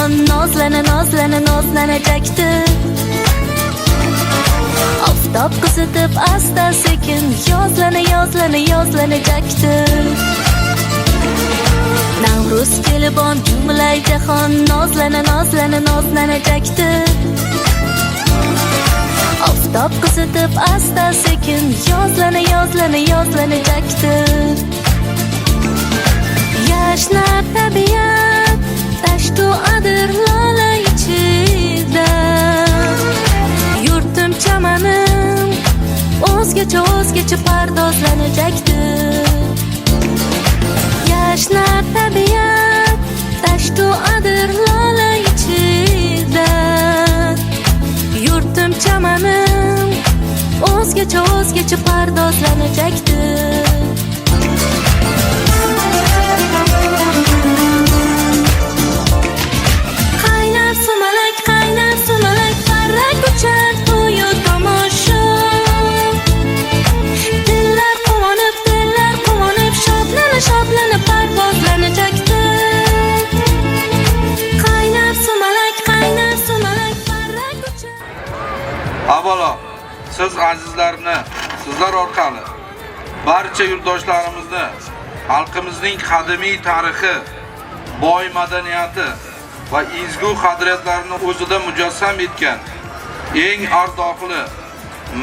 jahon nozlanajakdi. Oftob qizitib asta sekin yozlanajakdi. Navruz kelibon jumlay jahon nozlanajakdi. Oftob qizitib asta sekin yozlanajakdi. Yashnar tabiat tashtu adir lola ichida. Yurtim chamanim o'zgacha pardozlanajakdi. Yashnar tabiat tashtu adir lola ichida. Yurtim chamanim o'zgacha pardozlanajakdi. Qaynar sumalak parrak uchar to'yu tomosha. Dillar quvonib shodlanib parvozlanajakdi. Qaynar sumalak parrak uchar. Avvalo, siz azizlarni, sizlar orqali barcha yurtdoshlarimizni xalqimizning qadimiy tarixi, boy madaniyati va ezgu qadriyatlarini o'zida mujassam etgan eng ardoqli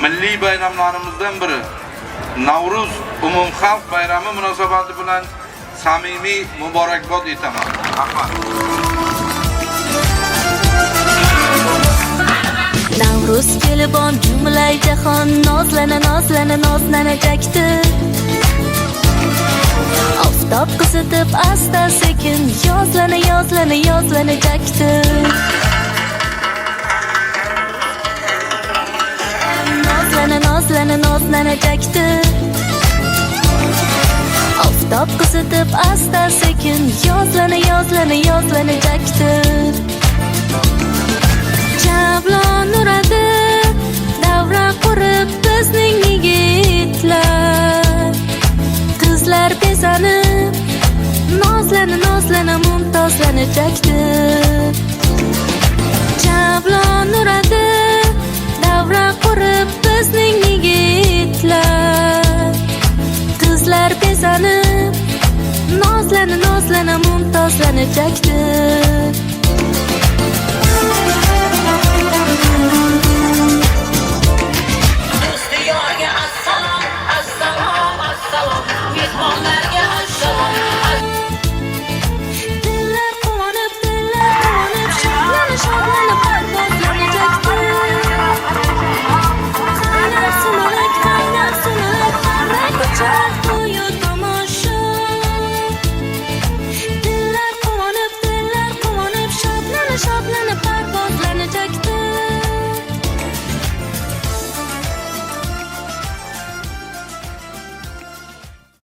milliy bayramlarimizdan biri Navruz umumxalq bayrami munosabati bilan samimiy muborakbod etaman. Rahmat. Navruz kelibon jumlay jahon nozlanajakdi. Oftob qizitib asta sekin yozlanajakdi. Nozlanajakdi. Oftob qizitib asta sekin yozlanajakdi. Javlon uradi davra qurib bizning yigitlar. Qizlar bezanib nozlana mumtozlanajakdi. Javlon uradi davra qurib bizning yigitlar. Qizlar bezanib nozlana mumtozlanajakdi.